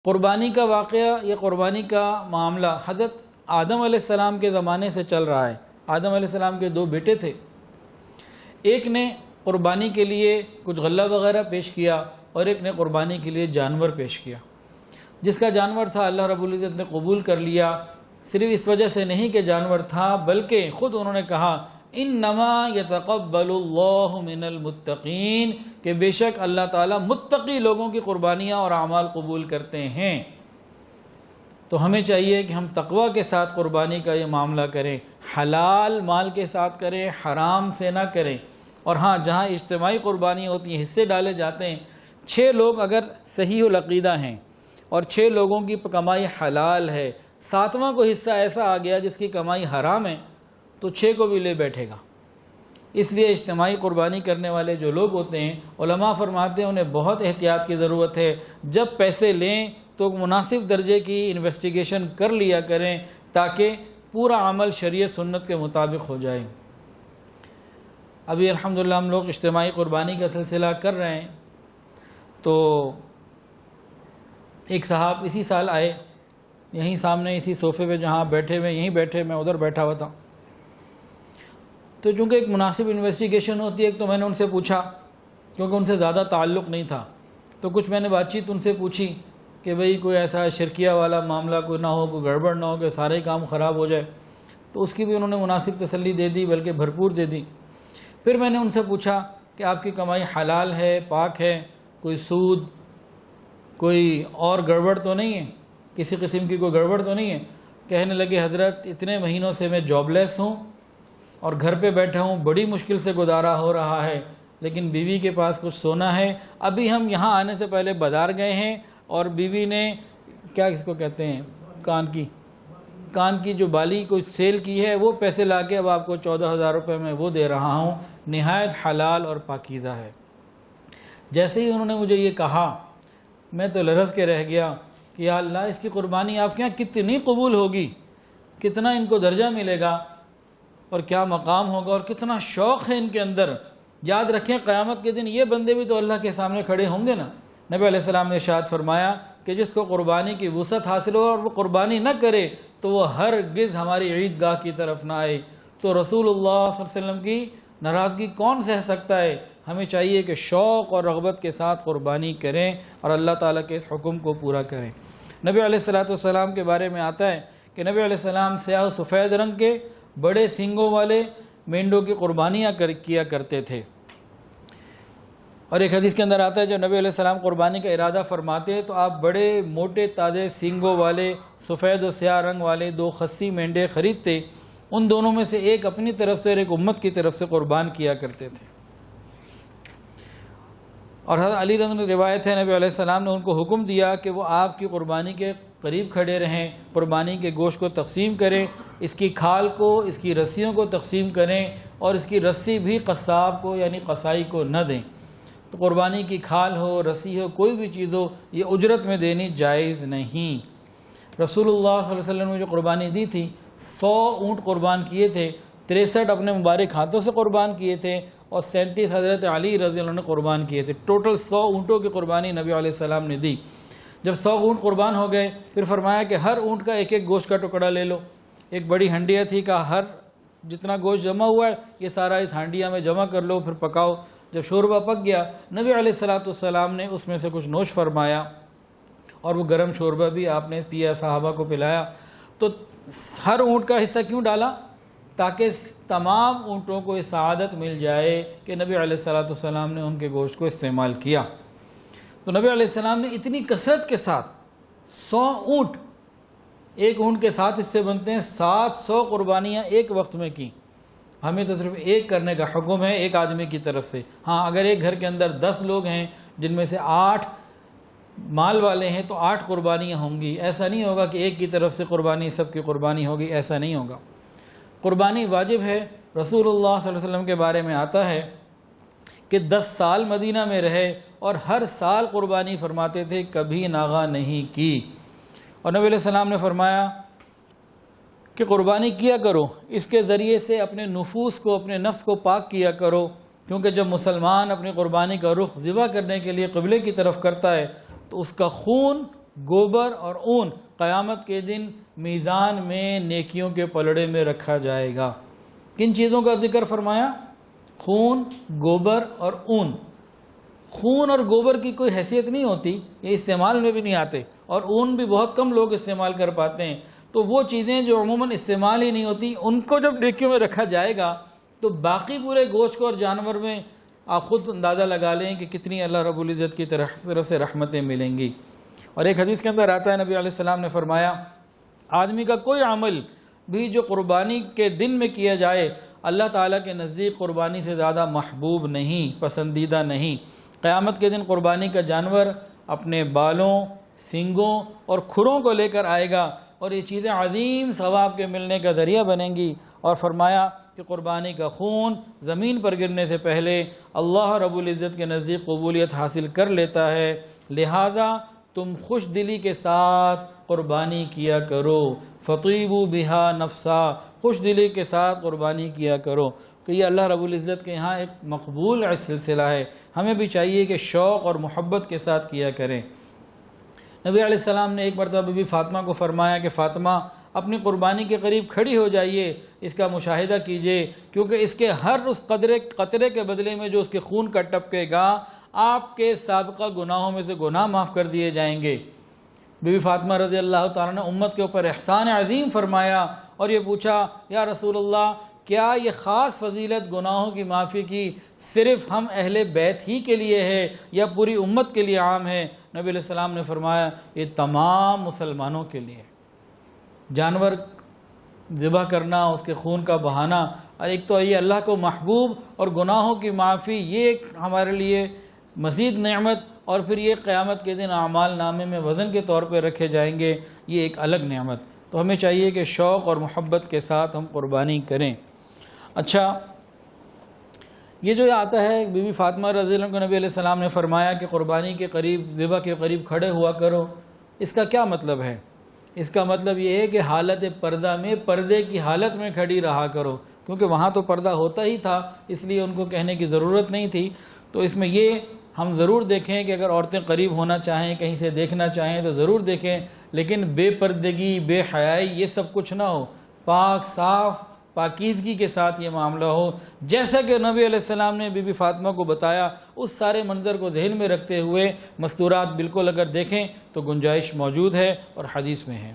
قربانی کا واقعہ، یہ قربانی کا معاملہ حضرت آدم علیہ السلام کے زمانے سے چل رہا ہے۔ آدم علیہ السلام کے دو بیٹے تھے، ایک نے قربانی کے لیے کچھ غلہ وغیرہ پیش کیا اور ایک نے قربانی کے لیے جانور پیش کیا۔ جس کا جانور تھا اللہ رب العزت نے قبول کر لیا، صرف اس وجہ سے نہیں کہ جانور تھا، بلکہ خود انہوں نے کہا انما یتقبل اللہ من المتقین، کہ بے شک اللہ تعالیٰ متقی لوگوں کی قربانیاں اور اعمال قبول کرتے ہیں۔ تو ہمیں چاہیے کہ ہم تقوی کے ساتھ قربانی کا یہ معاملہ کریں، حلال مال کے ساتھ کریں، حرام سے نہ کریں۔ اور ہاں، جہاں اجتماعی قربانی ہوتی ہیں، حصے ڈالے جاتے ہیں، 6 لوگ اگر صحیح العقیدہ ہیں اور 6 لوگوں کی کمائی حلال ہے، 7واں کو حصہ ایسا آ گیا جس کی کمائی حرام ہے، تو 6 کو بھی لے بیٹھے گا۔ اس لیے اجتماعی قربانی کرنے والے جو لوگ ہوتے ہیں، علماء فرماتے ہیں انہیں بہت احتیاط کی ضرورت ہے۔ جب پیسے لیں تو مناسب درجے کی انویسٹیگیشن کر لیا کریں تاکہ پورا عمل شریعت سنت کے مطابق ہو جائے۔ ابھی الحمدللہ ہم لوگ اجتماعی قربانی کا سلسلہ کر رہے ہیں، تو ایک صاحب اسی سال آئے، یہیں سامنے اسی صوفے پہ جہاں بیٹھے ہوئے، یہیں بیٹھے، میں ادھر بیٹھا ہوا تھا۔ تو چونکہ ایک مناسب انویسٹیگیشن ہوتی ہے، تو میں نے ان سے پوچھا، کیونکہ ان سے زیادہ تعلق نہیں تھا، تو کچھ میں نے بات چیت ان سے پوچھی کہ بھئی کوئی ایسا شرکیہ والا معاملہ کوئی نہ ہو، کوئی گڑبڑ نہ ہو کہ سارے کام خراب ہو جائے، تو اس کی بھی انہوں نے مناسب تسلی دے دی، بلکہ بھرپور دے دی۔ پھر میں نے ان سے پوچھا کہ آپ کی کمائی حلال ہے، پاک ہے، کوئی سود، کوئی اور گڑبڑ تو نہیں ہے، کسی قسم کی کوئی گڑبڑ تو نہیں ہے؟ کہنے لگے حضرت اتنے مہینوں سے میں جاب لیس ہوں اور گھر پہ بیٹھا ہوں، بڑی مشکل سے گزارا ہو رہا ہے، لیکن بیوی کے پاس کچھ سونا ہے۔ ابھی ہم یہاں آنے سے پہلے بازار گئے ہیں اور بیوی نے کیا اس کو کہتے ہیں، کان کی جو بالی کوئی سیل کی ہے، وہ پیسے لا کے اب آپ کو 14,000 روپے میں وہ دے رہا ہوں، نہایت حلال اور پاکیزہ ہے۔ جیسے ہی انہوں نے مجھے یہ کہا، میں تو لرز کے رہ گیا کہ یا اللہ، اس کی قربانی آپ کے یہاں کتنی قبول ہوگی، کتنا ان کو درجہ ملے گا اور کیا مقام ہوگا اور کتنا شوق ہے ان کے اندر۔ یاد رکھیں قیامت کے دن یہ بندے بھی تو اللہ کے سامنے کھڑے ہوں گے نا۔ نبی علیہ السلام نے ارشاد فرمایا کہ جس کو قربانی کی وسعت حاصل ہو اور وہ قربانی نہ کرے تو وہ ہرگز ہماری عیدگاہ کی طرف نہ آئے۔ تو رسول اللہ صلی اللہ علیہ وسلم کی ناراضگی کون سہ سکتا ہے؟ ہمیں چاہیے کہ شوق اور رغبت کے ساتھ قربانی کریں اور اللہ تعالیٰ کے اس حکم کو پورا کریں۔ نبی علیہ السلام کے بارے میں آتا ہے کہ نبی علیہ السلام سیاہ و سفید رنگ کے بڑے سینگوں والے مینڈوں کی قربانیاں کیا کرتے تھے۔ اور ایک حدیث کے اندر آتا ہے جو نبی علیہ السلام قربانی کا ارادہ فرماتے ہیں تو آپ بڑے موٹے تازے سینگوں والے سفید و سیاہ رنگ والے 2 خصی مینڈے خریدتے، ان دونوں میں سے ایک اپنی طرف سے اور ایک امت کی طرف سے قربان کیا کرتے تھے۔ اور حضرت علی رضی اللہ عنہ روایت ہے نبی علیہ السلام نے ان کو حکم دیا کہ وہ آپ کی قربانی کے قریب کھڑے رہیں، قربانی کے گوشت کو تقسیم کریں، اس کی کھال کو، اس کی رسیوں کو تقسیم کریں اور اس کی رسی بھی قصاب کو یعنی قصائی کو نہ دیں۔ تو قربانی کی کھال ہو، رسی ہو، کوئی بھی چیز ہو، یہ اجرت میں دینی جائز نہیں۔ رسول اللہ صلی اللہ علیہ وسلم نے جو قربانی دی تھی، 100 اونٹ قربان کیے تھے، 63 اپنے مبارک ہاتھوں سے قربان کیے تھے اور 37 حضرت علی رضی اللہ عنہ نے قربان کیے تھے۔ ٹوٹل 100 اونٹوں کی قربانی نبی علیہ السلام نے دی۔ جب 100 اونٹ قربان ہو گئے، پھر فرمایا کہ ہر اونٹ کا ایک گوشت کا ٹکڑا لے لو۔ ایک بڑی ہنڈیا تھی، کا ہر جتنا گوشت جمع ہوا ہے یہ سارا اس ہانڈیا میں جمع کر لو، پھر پکاؤ۔ جب شوربہ پک گیا، نبی علیہ السلام نے اس میں سے کچھ نوش فرمایا اور وہ گرم شوربہ بھی آپ نے پیا، صحابہ کو پلایا۔ تو ہر اونٹ کا حصہ کیوں ڈالا؟ تاکہ تمام اونٹوں کو یہ سعادت مل جائے کہ نبی علیہ السلام نے ان کے گوشت کو استعمال کیا۔ تو نبی علیہ السلام نے اتنی کثرت کے ساتھ 100 اونٹ، ایک اونٹ کے 7 حصے بنتے ہیں، 700 قربانیاں ایک وقت میں کی۔ ہمیں تو صرف ایک کرنے کا حکم ہے ایک آدمی کی طرف سے۔ ہاں، اگر ایک گھر کے اندر 10 لوگ ہیں جن میں سے 8 مال والے ہیں تو 8 قربانیاں ہوں گی۔ ایسا نہیں ہوگا کہ ایک کی طرف سے قربانی سب کی قربانی ہوگی، ایسا نہیں ہوگا۔ قربانی واجب ہے۔ رسول اللہ صلی اللہ علیہ وسلم کے بارے میں آتا ہے کہ 10 سال مدینہ میں رہے اور ہر سال قربانی فرماتے تھے، کبھی ناغہ نہیں کی۔ اور نبی علیہ السلام نے فرمایا کہ قربانی کیا کرو، اس کے ذریعے سے اپنے نفوس کو، اپنے نفس کو پاک کیا کرو، کیونکہ جب مسلمان اپنی قربانی کا رخ ذبح کرنے کے لیے قبلے کی طرف کرتا ہے تو اس کا خون گوبر اور اون قیامت کے دن میزان میں نیکیوں کے پلڑے میں رکھا جائے گا۔ کن چیزوں کا ذکر فرمایا؟ خون، گوبر اور اون۔ خون اور گوبر کی کوئی حیثیت نہیں ہوتی، یہ استعمال میں بھی نہیں آتے، اور اون بھی بہت کم لوگ استعمال کر پاتے ہیں۔ تو وہ چیزیں جو عموماً استعمال ہی نہیں ہوتی، ان کو جب نیکیوں میں رکھا جائے گا تو باقی پورے گوشت کو اور جانور میں آپ خود اندازہ لگا لیں کہ کتنی اللہ رب العزت کی طرف سے رحمتیں ملیں گی۔ اور ایک حدیث کے اندر آتا ہے، نبی علیہ السلام نے فرمایا آدمی کا کوئی عمل بھی جو قربانی کے دن میں کیا جائے اللہ تعالیٰ کے نزدیک قربانی سے زیادہ محبوب نہیں، پسندیدہ نہیں۔ قیامت کے دن قربانی کا جانور اپنے بالوں، سینگوں اور کھروں کو لے کر آئے گا، اور یہ چیزیں عظیم ثواب کے ملنے کا ذریعہ بنیں گی۔ اور فرمایا کہ قربانی کا خون زمین پر گرنے سے پہلے اللہ رب العزت کے نزدیک قبولیت حاصل کر لیتا ہے، لہٰذا تم خوش دلی کے ساتھ قربانی کیا کرو، فطیبوا بہا نفسا، خوش دلی کے ساتھ قربانی کیا کرو، کہ یہ اللہ رب العزت کے یہاں ایک مقبول سلسلہ ہے۔ ہمیں بھی چاہیے کہ شوق اور محبت کے ساتھ کیا کریں۔ نبی علیہ السلام نے ایک مرتبہ بی بی فاطمہ کو فرمایا کہ فاطمہ اپنی قربانی کے قریب کھڑی ہو جائیے، اس کا مشاہدہ کیجئے، کیونکہ اس کے ہر اس قطرے کے بدلے میں جو اس کے خون کا ٹپکے گا آپ کے سابقہ گناہوں میں سے گناہ معاف کر دیے جائیں گے۔ بی بی فاطمہ رضی اللہ تعالیٰ نے امت کے اوپر احسان عظیم فرمایا اور یہ پوچھا، یا رسول اللہ کیا یہ خاص فضیلت گناہوں کی معافی کی صرف ہم اہل بیت ہی کے لیے ہے یا پوری امت کے لیے عام ہے؟ نبی علیہ السلام نے فرمایا یہ تمام مسلمانوں کے لیے۔ جانور ذبح کرنا، اس کے خون کا بہانا، اور ایک تو یہ اللہ کو محبوب اور گناہوں کی معافی، یہ ایک ہمارے لیے مزید نعمت، اور پھر یہ قیامت کے دن اعمال نامے میں وزن کے طور پہ رکھے جائیں گے، یہ ایک الگ نعمت۔ تو ہمیں چاہیے کہ شوق اور محبت کے ساتھ ہم قربانی کریں۔ اچھا، یہ جو آتا ہے بی بی فاطمہ رضی اللہ عنہ کو نبی علیہ السلام نے فرمایا کہ قربانی کے قریب، ذبح کے قریب کھڑے ہوا کرو، اس کا کیا مطلب ہے؟ اس کا مطلب یہ ہے کہ حالت پردہ میں، پردے کی حالت میں کھڑی رہا کرو، کیونکہ وہاں تو پردہ ہوتا ہی تھا، اس لیے ان کو کہنے کی ضرورت نہیں تھی۔ تو اس میں یہ ہم ضرور دیکھیں کہ اگر عورتیں قریب ہونا چاہیں، کہیں سے دیکھنا چاہیں تو ضرور دیکھیں، لیکن بے پردگی، بے حیائی یہ سب کچھ نہ ہو، پاک صاف پاکیزگی کے ساتھ یہ معاملہ ہو، جیسا کہ نبی علیہ السلام نے بی بی فاطمہ کو بتایا۔ اس سارے منظر کو ذہن میں رکھتے ہوئے مستورات بالکل اگر دیکھیں تو گنجائش موجود ہے اور حدیث میں ہے۔